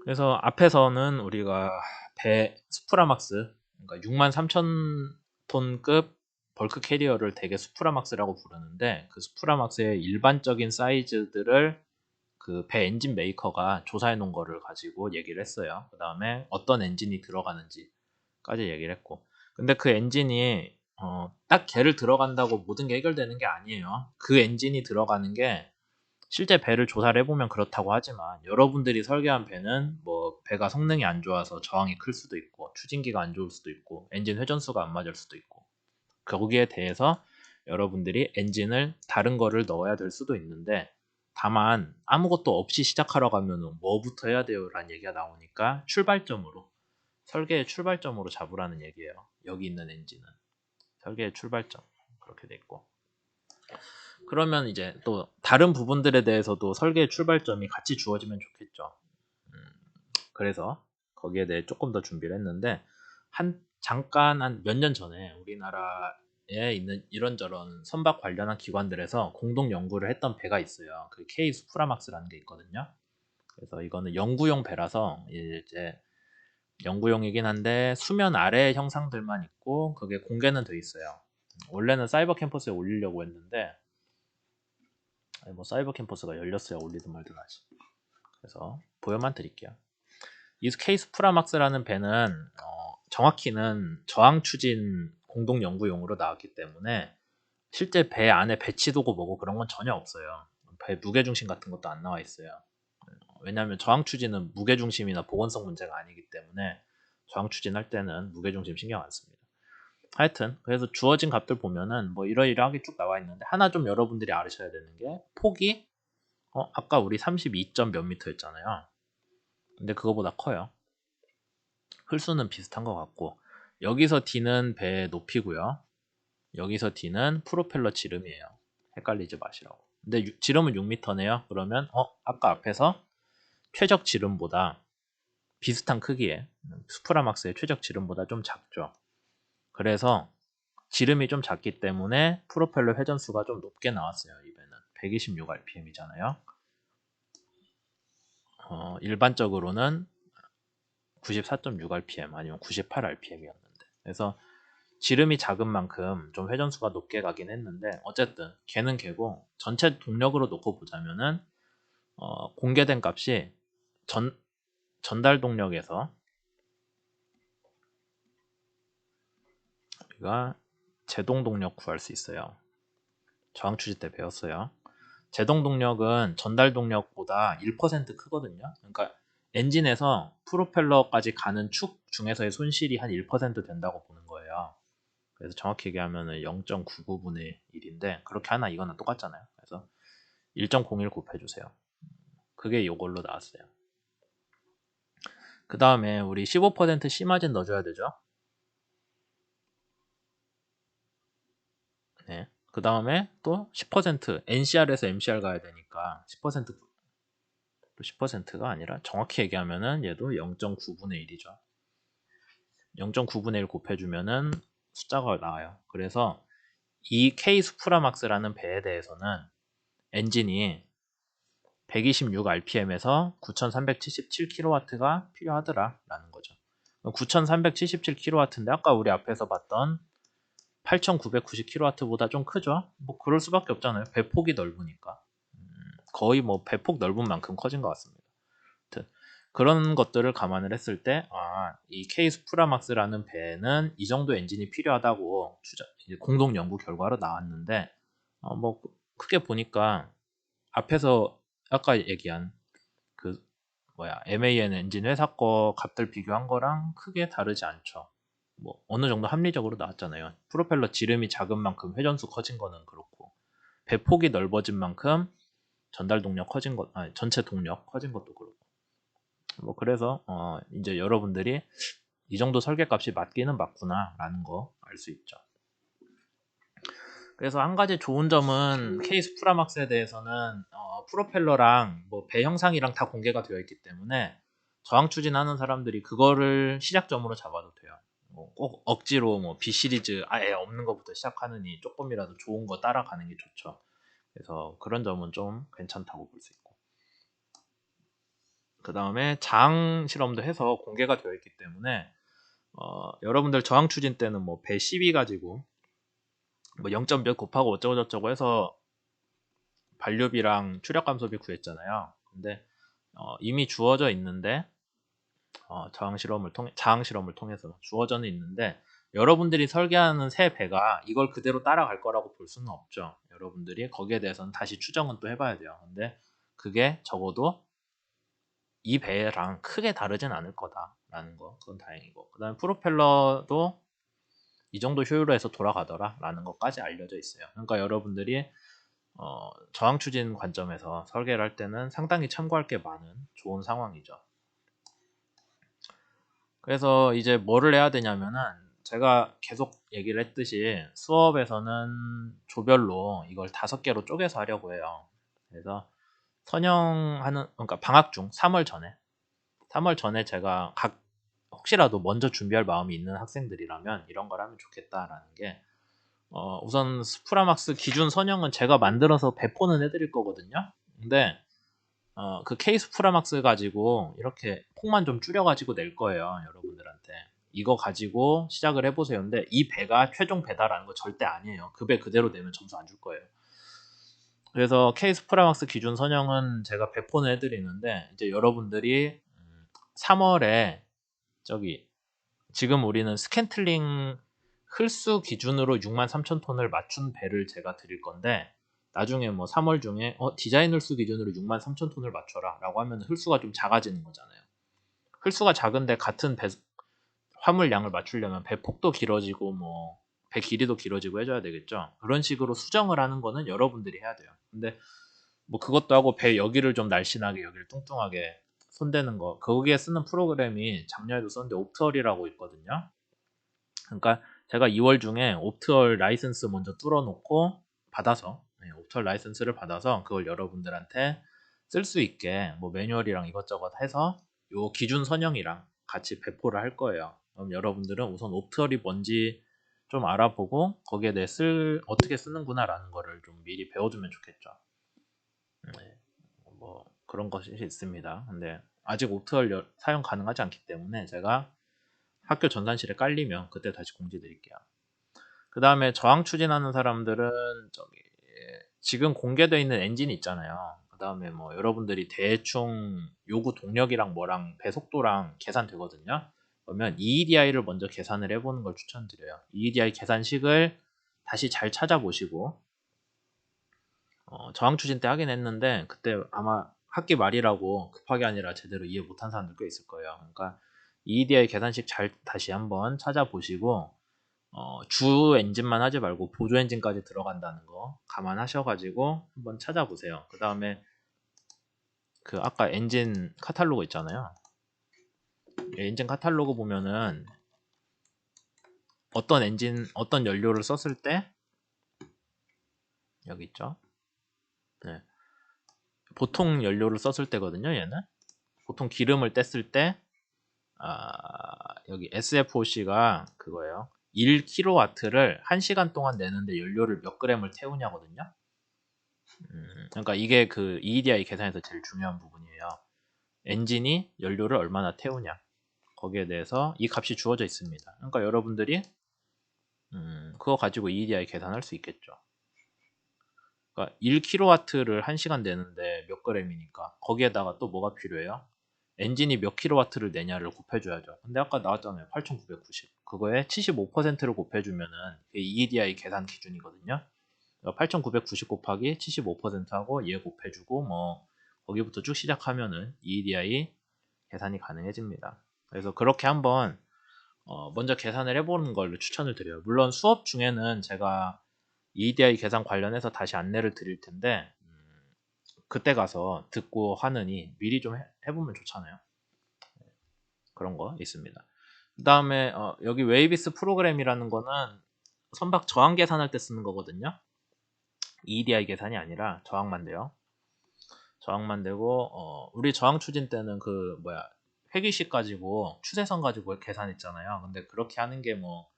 그래서 앞에서는 우리가 배 수프라막스, 그러니까 63,000톤급 벌크 캐리어를 대개 수프라막스라고 부르는데, 그 수프라막스의 일반적인 사이즈들을 그 배 엔진 메이커가 조사해 놓은 거를 가지고 얘기를 했어요. 그 다음에 어떤 엔진이 들어가는지까지 얘기를 했고. 근데 그 엔진이 딱 걔를 들어간다고 모든 게 해결되는 게 아니에요. 그 엔진이 들어가는 게 실제 배를 조사를 해보면 그렇다고 하지만, 여러분들이 설계한 배는 뭐 배가 성능이 안 좋아서 저항이 클 수도 있고, 추진기가 안 좋을 수도 있고, 엔진 회전수가 안 맞을 수도 있고, 거기에 대해서 여러분들이 엔진을 다른 거를 넣어야 될 수도 있는데, 다만 아무것도 없이 시작하러 가면 뭐부터 해야 돼요? 라는 얘기가 나오니까 출발점으로, 설계의 출발점으로 잡으라는 얘기예요. 여기 있는 엔진은 설계의 출발점, 그렇게 돼 있고. 그러면 이제 또 다른 부분들에 대해서도 설계의 출발점이 같이 주어지면 좋겠죠. 음, 그래서 거기에 대해 조금 더 준비를 했는데, 잠깐 한 몇 년 전에 우리나라에 있는 이런저런 선박 관련한 기관들에서 공동 연구를 했던 배가 있어요. 그 K 수프라막스라는 게 있거든요. 그래서 이거는 연구용 배라서 이제 연구용이긴 한데 수면 아래의 형상들만 있고, 그게 공개는 돼 있어요. 원래는 사이버 캠퍼스에 올리려고 했는데, 뭐 사이버 캠퍼스가 열렸어야 올리든 말든 하지. 그래서 보여만 드릴게요. 이 케이스 프라막스라는 배는 정확히는 저항 추진 공동 연구용으로 나왔기 때문에 실제 배 안에 배치도고 뭐고 그런 건 전혀 없어요. 배 무게중심 같은 것도 안 나와 있어요. 왜냐하면 저항 추진은 무게중심이나 보건성 문제가 아니기 때문에 저항 추진할 때는 무게중심 신경 안 씁니다. 하여튼 그래서 주어진 값들 보면은 뭐 이러이러하게 쭉 나와 있는데, 하나 좀 여러분들이 알으셔야 되는 게, 폭이 아까 우리 32점 몇 미터였잖아요. 근데 그거보다 커요. 흘수는 비슷한 것 같고, 여기서 D는 배의 높이고요. 여기서 D는 프로펠러 지름이에요. 헷갈리지 마시라고. 근데 지름은 6m네요. 그러면 아까 앞에서 최적 지름보다 비슷한 크기에 수프라막스의 최적 지름보다 좀 작죠. 그래서 지름이 좀 작기 때문에 프로펠러 회전수가 좀 높게 나왔어요. 이 배는 126rpm이잖아요. 일반적으로는 94.6rpm 아니면 98rpm이었는데, 그래서 지름이 작은 만큼 좀 회전수가 높게 가긴 했는데, 어쨌든 걔는 걔고, 전체 동력으로 놓고 보자면은 공개된 값이 전달 동력에서 우리가 제동 동력 구할 수 있어요. 저항 추진 때 배웠어요. 제동 동력은 전달 동력보다 1% 크거든요. 그러니까 엔진에서 프로펠러까지 가는 축 중에서의 손실이 한 1% 된다고 보는 거예요. 그래서 정확히 얘기하면 0.99분의 1인데, 그렇게 하나 이거나 똑같잖아요. 그래서 1.01 곱해주세요. 그게 이걸로 나왔어요. 그 다음에 우리 15% C마진 넣어줘야 되죠. 네. 그 다음에 또 10% NCR에서 MCR 가야 되니까 10%, 또 10%가 아니라 정확히 얘기하면은 얘도 0.9분의 1이죠. 0.9분의 1 곱해주면은 숫자가 나와요. 그래서 이 K 수프라막스라는 배에 대해서는 엔진이 126rpm에서 9377kW가 필요하더라라는 거죠. 9377kW인데 아까 우리 앞에서 봤던 8990kW보다 좀 크죠? 뭐 그럴 수밖에 없잖아요. 배폭이 넓으니까. 거의 뭐 배폭 넓은 만큼 커진 것 같습니다. 아무튼 그런 것들을 감안을 했을 때, 이 K 수프라막스라는 배는 이 정도 엔진이 필요하다고 공동 연구 결과로 나왔는데, 뭐 크게 보니까 앞에서 아까 얘기한 그 MAN 엔진 회사 거 값들 비교한 거랑 크게 다르지 않죠. 뭐 어느 정도 합리적으로 나왔잖아요. 프로펠러 지름이 작은 만큼 회전수 커진 거는 그렇고, 배폭이 넓어진 만큼 전달 동력 커진 것, 전체 동력 커진 것도 그렇고. 뭐 그래서 이제 여러분들이 이 정도 설계값이 맞기는 맞구나라는 거 알 수 있죠. 그래서 한 가지 좋은 점은 케이스 프라막스에 대해서는 프로펠러랑 뭐 배 형상이랑 다 공개가 되어 있기 때문에 저항 추진하는 사람들이 그거를 시작점으로 잡아도 돼요. 뭐꼭 억지로 뭐 B 시리즈 아예 없는 것부터 시작하느니 조금이라도 좋은 거 따라가는 게 좋죠. 그래서 그런 점은 좀 괜찮다고 볼 수 있고. 그 다음에 장 실험도 해서 공개가 되어 있기 때문에 여러분들 저항 추진 때는 뭐 배 12 가지고 뭐 0. 몇 곱하고 어쩌고저쩌고 해서 반류비랑 추력 감소비 구했잖아요. 근데 이미 주어져 있는데 저항 실험을 통해서 주어져는 있는데 여러분들이 설계하는 새 배가 이걸 그대로 따라갈 거라고 볼 수는 없죠. 여러분들이 거기에 대해서는 다시 추정은 또 해봐야 돼요. 근데 그게 적어도 이 배랑 크게 다르진 않을 거다라는 거, 그건 다행이고, 그 다음에 프로펠러도 이 정도 효율로 해서 돌아가더라 라는 것까지 알려져 있어요. 그러니까 여러분들이 저항 추진 관점에서 설계를 할 때는 상당히 참고할 게 많은 좋은 상황이죠. 그래서 이제 뭐를 해야 되냐면은 제가 계속 얘기를 했듯이 수업에서는 조별로 이걸 5개로 쪼개서 하려고 해요. 그래서 선형하는, 그러니까 방학 중 3월 전에 제가 혹시라도 먼저 준비할 마음이 있는 학생들이라면 이런 걸 하면 좋겠다라는 게, 우선 스프라막스 기준 선형은 제가 만들어서 배포는 해드릴 거거든요. 근데 그 케이스 프라막스 가지고 이렇게 폭만 좀 줄여가지고 낼 거예요, 여러분들한테. 이거 가지고 시작을 해보세요. 근데 이 배가 최종 배다라는 거 절대 아니에요. 그 배 그대로 내면 점수 안 줄 거예요. 그래서 케이스 프라막스 기준 선형은 제가 배포는 해드리는데, 이제 여러분들이 3월에 저기 지금 우리는 스캔틀링 흘수 기준으로 63,000톤을 맞춘 배를 제가 드릴 건데, 나중에 뭐 3월 중에 디자인 흘수 기준으로 63,000톤을 맞춰라 라고 하면 흘수가 좀 작아지는 거잖아요. 흘수가 작은데 같은 화물량을 맞추려면 배 폭도 길어지고 뭐 배 길이도 길어지고 해줘야 되겠죠. 그런 식으로 수정을 하는 거는 여러분들이 해야 돼요. 근데 뭐 그것도 하고 배 여기를 좀 날씬하게 여기를 뚱뚱하게 손대는 거, 거기에 쓰는 프로그램이 작년에도 썼는데 옵트얼이라고 있거든요. 그러니까 제가 2월 중에 옵트얼 라이선스 먼저 뚫어놓고 받아서, 옵트얼 라이선스를 받아서 그걸 여러분들한테 쓸 수 있게 뭐 매뉴얼이랑 이것저것 해서 요 기준 선형이랑 같이 배포를 할 거예요. 그럼 여러분들은 우선 옵트얼이 뭔지 좀 알아보고 거기에 대해 어떻게 쓰는구나라는 거를 좀 미리 배워두면 좋겠죠. 네, 뭐 그런 것이 있습니다. 근데 아직 옵트얼 사용 가능하지 않기 때문에 제가 학교 전산실에 깔리면 그때 다시 공지 드릴게요. 그 다음에 저항 추진하는 사람들은 지금 공개되어 있는 엔진이 있잖아요. 그 다음에 뭐 여러분들이 대충 요구 동력이랑 뭐랑 배속도랑 계산되거든요. 그러면 EEDI를 먼저 계산을 해보는 걸 추천드려요. EEDI 계산식을 다시 잘 찾아보시고, 저항 추진 때 하긴 했는데 그때 아마 학기 말이라고 급하게 아니라 제대로 이해 못한 사람들 꽤 있을 거예요. 그러니까 EEDI 계산식 잘 다시 한번 찾아보시고, 주 엔진만 하지 말고 보조 엔진까지 들어간다는 거 감안하셔가지고 한번 찾아보세요. 그 다음에 그 아까 엔진 카탈로그 있잖아요. 엔진 카탈로그 보면은 어떤 연료를 썼을 때 여기 있죠. 네. 보통 연료를 썼을 때거든요. 얘는 보통 기름을 뗐을 때 여기 SFOC가 그거예요. 1kW를 1시간 동안 내는데 연료를 몇 그램을 태우냐거든요. 그러니까 이게 그 EEDI 계산에서 제일 중요한 부분이에요. 엔진이 연료를 얼마나 태우냐, 거기에 대해서 이 값이 주어져 있습니다. 그러니까 여러분들이 그거 가지고 EEDI 계산할 수 있겠죠. 그러니까 1kW를 1시간 내는데 몇 그램이니까 거기에다가 또 뭐가 필요해요? 엔진이 몇 킬로와트를 내냐를 곱해줘야죠. 근데 아까 나왔잖아요. 8,990. 그거에 75%를 곱해주면은 EEDI 계산 기준이거든요. 8,990 곱하기 75%하고 얘 곱해주고 뭐 거기부터 쭉 시작하면은 EEDI 계산이 가능해집니다. 그래서 그렇게 한번 먼저 계산을 해보는 걸로 추천을 드려요. 물론 수업 중에는 제가 EEDI 계산 관련해서 다시 안내를 드릴 텐데 그때 가서 듣고 하느니 미리 좀 해보면 좋잖아요. 그런 거 있습니다. 그 다음에 여기 웨이비스 프로그램이라는 거는 선박 저항 계산할 때 쓰는 거거든요. EEDI 계산이 아니라 저항만 돼요. 저항만 되고 우리 저항 추진 때는 그 뭐야 회기식 가지고 추세선 가지고 계산했잖아요. 근데 그렇게 하는 게 뭐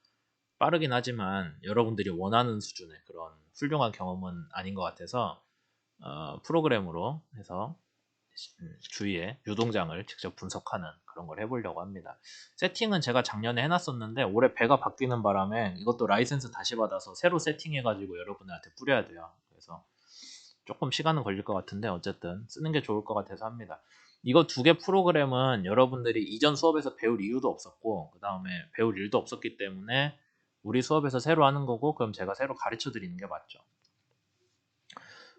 빠르긴 하지만 여러분들이 원하는 수준의 그런 훌륭한 경험은 아닌 것 같아서 프로그램으로 해서 주위에 유동장을 직접 분석하는 그런 걸 해보려고 합니다. 세팅은 제가 작년에 해놨었는데 올해 배가 바뀌는 바람에 이것도 라이센스 다시 받아서 새로 세팅해가지고 여러분들한테 뿌려야 돼요. 그래서 조금 시간은 걸릴 것 같은데 어쨌든 쓰는 게 좋을 것 같아서 합니다. 이거 두 개 프로그램은 여러분들이 이전 수업에서 배울 이유도 없었고 그 다음에 배울 일도 없었기 때문에 우리 수업에서 새로 하는 거고 그럼 제가 새로 가르쳐 드리는 게 맞죠.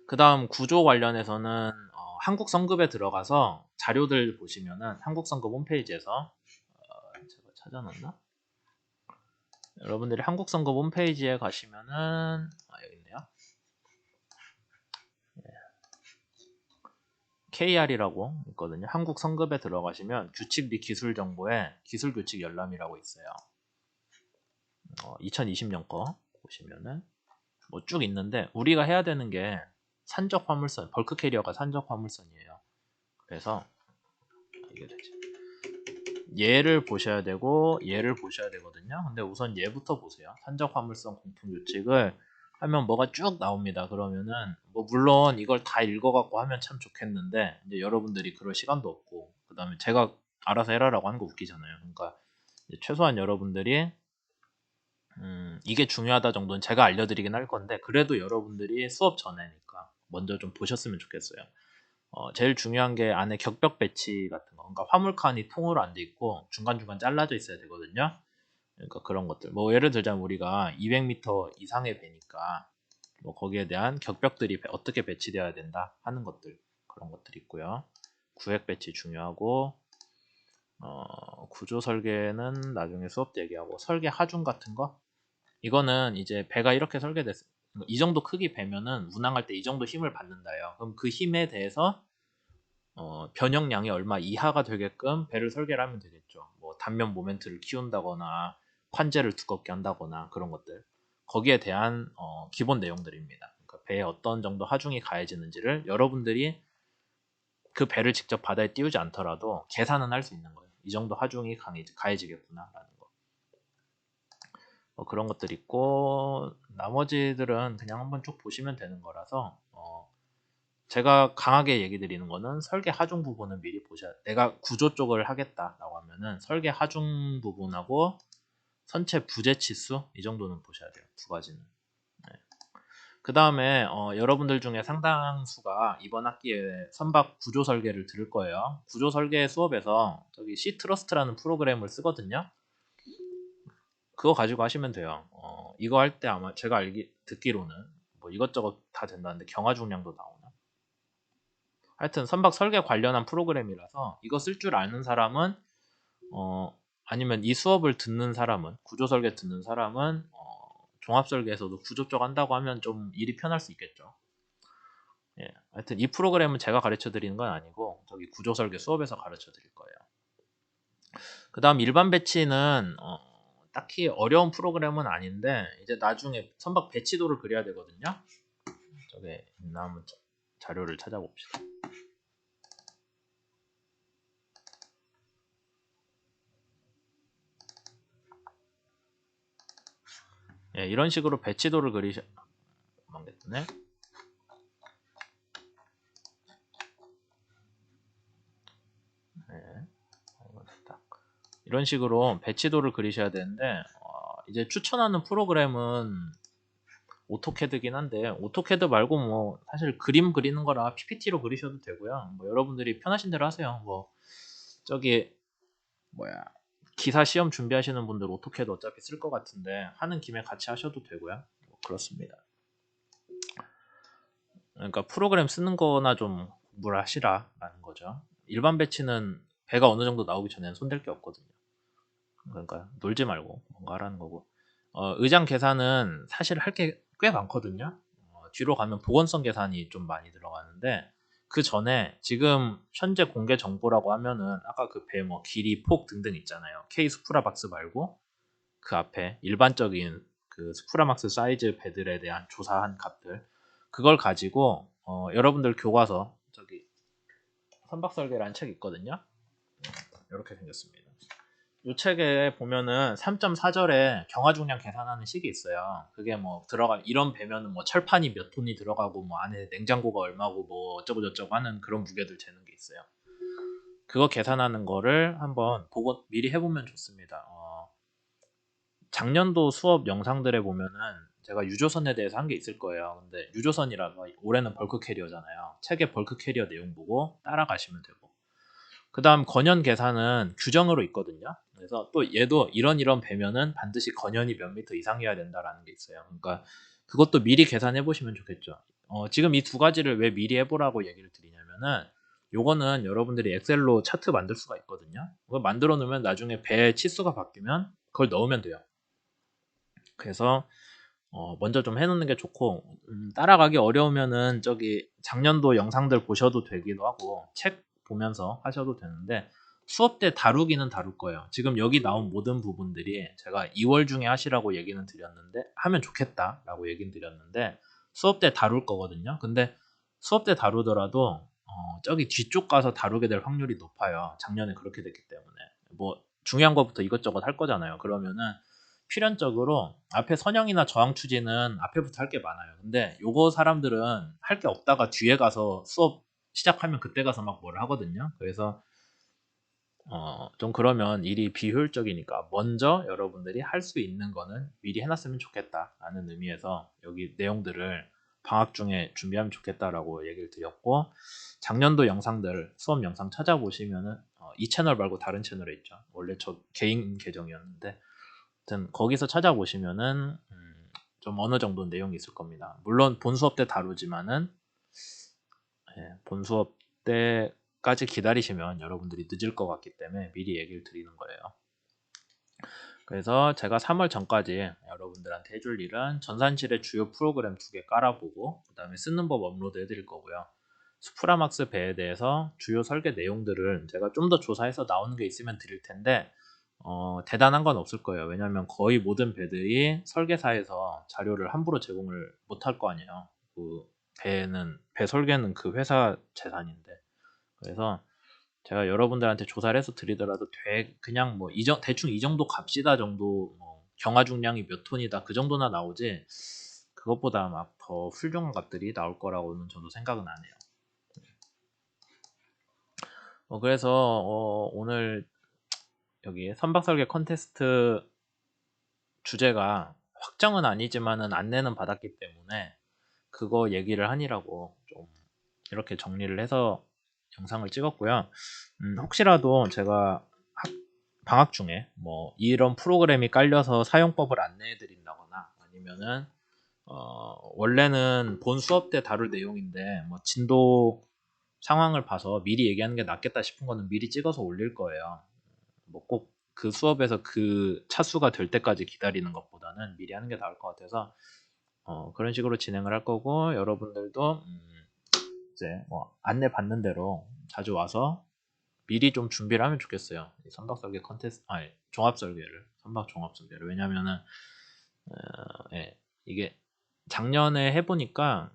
그 다음 구조 관련해서는 한국 성급에 들어가서 자료들 보시면은 한국 성급 홈페이지에서 제가 찾아놨나? 여러분들이 한국 성급 홈페이지에 가시면은 여기 있네요. KR이라고 있거든요. 한국 성급에 들어가시면 규칙 및 기술 정보에 기술 규칙 열람이라고 있어요. 2020년 거 보시면은 뭐 쭉 있는데 우리가 해야 되는 게 산적 화물선, 벌크 캐리어가 산적 화물선이에요. 그래서 이게 되지. 얘를 보셔야 되고 얘를 보셔야 되거든요. 근데 우선 얘부터 보세요. 산적 화물선 공통 규칙을 하면 뭐가 쭉 나옵니다. 그러면은 뭐 물론 이걸 다 읽어갖고 하면 참 좋겠는데 이제 여러분들이 그럴 시간도 없고 그 다음에 제가 알아서 해라라고 하는 거 웃기잖아요. 그러니까 최소한 여러분들이 이게 중요하다 정도는 제가 알려드리긴 할 건데 그래도 여러분들이 수업 전에니까 먼저 좀 보셨으면 좋겠어요. 제일 중요한 게 안에 격벽 배치 같은 거, 그러니까 화물칸이 통으로 안 돼 있고 중간중간 잘라져 있어야 되거든요. 그러니까 그런 것들. 뭐 예를 들자면 우리가 200m 이상의 배니까 뭐 거기에 대한 격벽들이 어떻게 배치되어야 된다 하는 것들 그런 것들이 있고요. 구획 배치 중요하고 구조 설계는 나중에 수업 때 얘기하고 설계 하중 같은 거 이거는 이제 배가 이렇게 설계됐어요. 이 정도 크기 배면은 운항할 때 이 정도 힘을 받는다요. 그럼 그 힘에 대해서 변형량이 얼마 이하가 되게끔 배를 설계를 하면 되겠죠. 뭐 단면 모멘트를 키운다거나 관제를 두껍게 한다거나 그런 것들 거기에 대한 기본 내용들입니다. 그러니까 배에 어떤 정도 하중이 가해지는지를 여러분들이 그 배를 직접 바다에 띄우지 않더라도 계산은 할 수 있는 거예요. 이 정도 하중이 가해지겠구나라는 거. 그런 것들 있고 나머지들은 그냥 한번 쭉 보시면 되는 거라서 제가 강하게 얘기 드리는 거는 설계 하중 부분은 미리 보셔야 내가 구조 쪽을 하겠다라고 하면은 설계 하중 부분하고 선체 부재 치수 이 정도는 보셔야 돼요. 두 가지는. 네. 그 다음에 여러분들 중에 상당수가 이번 학기에 선박 구조 설계를 들을 거예요. 구조 설계 수업에서 저기 C 트러스트라는 프로그램을 쓰거든요. 그거 가지고 하시면 돼요. 이거 할 때 아마 제가 듣기로는 뭐 이것저것 다 된다는데 경화 중량도 나오나? 하여튼 선박 설계 관련한 프로그램이라서 이거 쓸 줄 아는 사람은 아니면 이 수업을 듣는 사람은 구조 설계 듣는 사람은 종합 설계에서도 구조 쪽 한다고 하면 좀 일이 편할 수 있겠죠. 예, 하여튼 이 프로그램은 제가 가르쳐 드리는 건 아니고 저기 구조 설계 수업에서 가르쳐 드릴 거예요. 그 다음 일반 배치는 딱히 어려운 프로그램은 아닌데 이제 나중에 선박 배치도를 그려야 되거든요. 저게 있나 한번 자료를 찾아봅시다. 예, 이런 식으로 배치도를 망했네. 네, 이런 식으로 배치도를 그리셔야 되는데 이제 추천하는 프로그램은 오토캐드긴 한데 오토캐드 말고 뭐 사실 그림 그리는 거라 PPT로 그리셔도 되고요. 뭐 여러분들이 편하신 대로 하세요. 뭐 저기 뭐야 기사 시험 준비하시는 분들 오토캐드 어차피 쓸 것 같은데 하는 김에 같이 하셔도 되고요. 뭐 그렇습니다. 그러니까 프로그램 쓰는 거나 좀 공부를 하시라라는 거죠. 일반 배치는 배가 어느 정도 나오기 전에는 손댈 게 없거든요. 그러니까 놀지 말고 뭔가 하라는 거고. 의장 계산은 사실 할 게 꽤 많거든요. 뒤로 가면 보건성 계산이 좀 많이 들어가는데 그 전에 지금 현재 공개 정보라고 하면은 아까 그 배 뭐 길이, 폭 등등 있잖아요. K 스프라박스 말고 그 앞에 일반적인 그 스프라막스 사이즈 배들에 대한 조사한 값들 그걸 가지고 여러분들 교과서 저기 선박 설계라는 책 있거든요. 이렇게 생겼습니다. 요 책에 보면은 3.4절에 경화중량 계산하는 식이 있어요. 그게 뭐 이런 배면은 뭐 철판이 몇 톤이 들어가고 뭐 안에 냉장고가 얼마고 뭐 어쩌고 저쩌고 하는 그런 무게들 재는 게 있어요. 그거 계산하는 거를 한번 보고 미리 해보면 좋습니다. 작년도 수업 영상들에 보면은 제가 유조선에 대해서 한 게 있을 거예요. 근데 유조선이라서 올해는 벌크 캐리어잖아요. 책의 벌크 캐리어 내용 보고 따라가시면 되고. 그 다음 건연 계산은 규정으로 있거든요. 그래서 또 얘도 이런 배면은 반드시 건연이 몇 미터 이상이어야 된다라는 게 있어요. 그러니까 그것도 미리 계산해 보시면 좋겠죠. 지금 이 두 가지를 왜 미리 해보라고 얘기를 드리냐면은 요거는 여러분들이 엑셀로 차트 만들 수가 있거든요. 그거 만들어 놓으면 나중에 배 치수가 바뀌면 그걸 넣으면 돼요. 그래서 먼저 좀 해놓는 게 좋고 따라가기 어려우면은 저기 작년도 영상들 보셔도 되기도 하고 책 보면서 하셔도 되는데 수업 때 다루기는 다룰 거예요. 지금 여기 나온 모든 부분들이 제가 2월 중에 하시라고 얘기는 드렸는데 하면 좋겠다라고 얘기는 드렸는데 수업 때 다룰 거거든요. 근데 수업 때 다루더라도 저기 뒤쪽 가서 다루게 될 확률이 높아요. 작년에 그렇게 됐기 때문에 뭐 중요한 것부터 이것저것 할 거잖아요. 그러면은 필연적으로 앞에 선형이나 저항 추진은 앞에부터 할 게 많아요. 근데 요거 사람들은 할 게 없다가 뒤에 가서 수업 시작하면 그때 가서 막 뭘 하거든요. 그래서 좀 그러면 일이 비효율적이니까 먼저 여러분들이 할 수 있는 거는 미리 해놨으면 좋겠다라는 의미에서 여기 내용들을 방학 중에 준비하면 좋겠다라고 얘기를 드렸고 작년도 영상들 수업 영상 찾아보시면은 이 채널 말고 다른 채널에 있죠. 원래 저 개인 계정이었는데 하여튼 거기서 찾아보시면은 좀 어느 정도 내용이 있을 겁니다. 물론 본 수업 때 다루지만은 본 수업 때까지 기다리시면 여러분들이 늦을 것 같기 때문에 미리 얘기를 드리는 거예요. 그래서 제가 3월 전까지 여러분들한테 해줄 일은 전산실의 주요 프로그램 2개 깔아보고 그 다음에 쓰는 법 업로드 해드릴 거고요. 스프라막스 배에 대해서 주요 설계 내용들을 제가 좀 더 조사해서 나오는 게 있으면 드릴 텐데 대단한 건 없을 거예요. 왜냐하면 거의 모든 배들이 설계사에서 자료를 함부로 제공을 못할 거 아니에요. 그 배 설계는 그 회사 재산인데. 그래서 제가 여러분들한테 조사를 해서 드리더라도 그냥 뭐 대충 이 정도 값이다 정도 경화 중량이 몇 톤이다 그 정도나 나오지 그것보다 막 더 훌륭한 값들이 나올 거라고는 저도 생각은 안 해요. 그래서 오늘 여기 선박설계 컨테스트 주제가 확정은 아니지만은 안내는 받았기 때문에 그거 얘기를 하니라고 좀 이렇게 정리를 해서 영상을 찍었고요. 혹시라도 제가 방학 중에 뭐 이런 프로그램이 깔려서 사용법을 안내해 드린다거나 아니면은 원래는 본 수업 때 다룰 내용인데 뭐 진도 상황을 봐서 미리 얘기하는 게 낫겠다 싶은 거는 미리 찍어서 올릴 거예요. 뭐 꼭 그 수업에서 그 차수가 될 때까지 기다리는 것보다는 미리 하는 게 나을 것 같아서 그런 식으로 진행을 할 거고 여러분들도 이제 뭐 안내 받는 대로 자주 와서 미리 좀 준비를 하면 좋겠어요. 이 선박 설계 컨테스트 아니 종합 설계를 선박 종합 설계를 왜냐면은 예, 이게 작년에 해보니까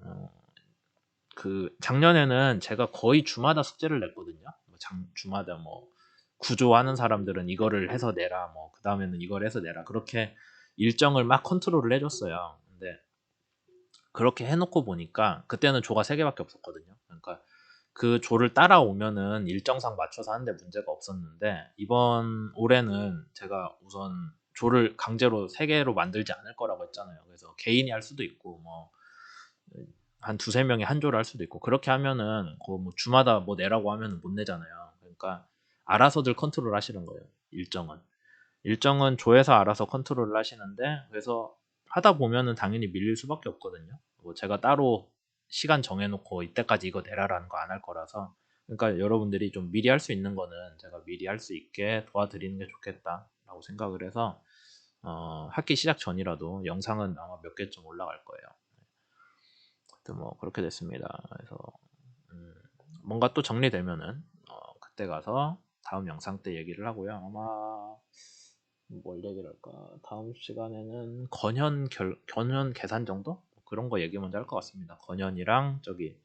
그 작년에는 제가 거의 주마다 숙제를 냈거든요. 주마다 뭐 구조하는 사람들은 이거를 해서 내라, 뭐 그 다음에는 이걸 해서 내라 그렇게 일정을 막 컨트롤을 해줬어요. 근데 그렇게 해놓고 보니까 그때는 조가 3개밖에 없었거든요. 그러니까 그 조를 따라오면은 일정상 맞춰서 하는데 문제가 없었는데 이번 올해는 제가 우선 조를 강제로 3개로 만들지 않을 거라고 했잖아요. 그래서 개인이 할 수도 있고 뭐 한 두세 명이 한 조를 할 수도 있고 그렇게 하면은 뭐 주마다 뭐 내라고 하면은 못 내잖아요. 그러니까 알아서들 컨트롤 하시는 거예요. 일정은 조에서 알아서 컨트롤을 하시는데 그래서 하다 보면은 당연히 밀릴 수밖에 없거든요. 뭐 제가 따로 시간 정해놓고 이때까지 이거 내라라는 거 안 할 거라서 그러니까 여러분들이 좀 미리 할 수 있는 거는 제가 미리 할 수 있게 도와드리는 게 좋겠다라고 생각을 해서 학기 시작 전이라도 영상은 아마 몇 개쯤 올라갈 거예요. 하여튼 뭐 그렇게 됐습니다. 그래서 뭔가 또 정리되면은 그때 가서 다음 영상 때 얘기를 하고요. 아마 뭘 얘기를 할까? 다음 시간에는 건현 계산 정도? 그런 거 얘기 먼저 할 것 같습니다. 건현이랑 저기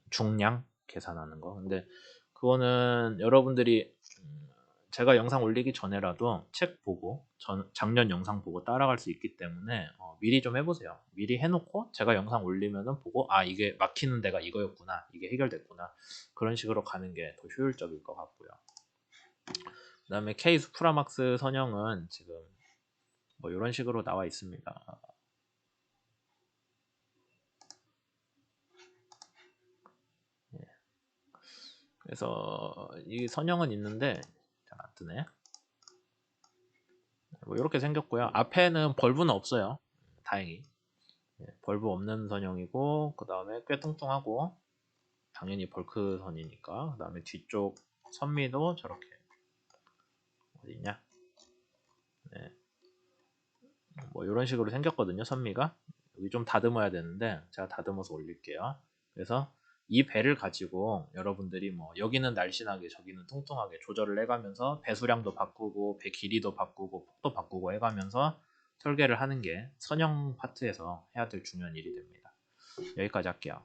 중량 계산하는 거. 근데 그거는 여러분들이 제가 영상 올리기 전에라도 책 보고 작년 영상 보고 따라갈 수 있기 때문에 미리 좀 해보세요. 미리 해놓고 제가 영상 올리면은 보고 아 이게 막히는 데가 이거였구나, 이게 해결됐구나, 그런 식으로 가는 게 더 효율적일 것 같고요. 그 다음에 K 수프라막스 선형은 지금 뭐 이런 식으로 나와 있습니다. 그래서 이 선형은 있는데 잘 안 뜨네. 뭐 이렇게 생겼고요. 앞에는 벌브는 없어요. 다행히. 벌브 없는 선형이고, 그 다음에 꽤 뚱뚱하고, 당연히 벌크 선이니까. 그 다음에 뒤쪽 선미도 저렇게 어디냐? 네. 뭐 이런 식으로 생겼거든요. 선미가. 여기 좀 다듬어야 되는데 제가 다듬어서 올릴게요. 그래서 이 배를 가지고 여러분들이 뭐 여기는 날씬하게 저기는 뚱뚱하게 조절을 해가면서 배수량도 바꾸고 배 길이도 바꾸고 폭도 바꾸고 해가면서 설계를 하는 게 선형 파트에서 해야 될 중요한 일이 됩니다. 여기까지 할게요.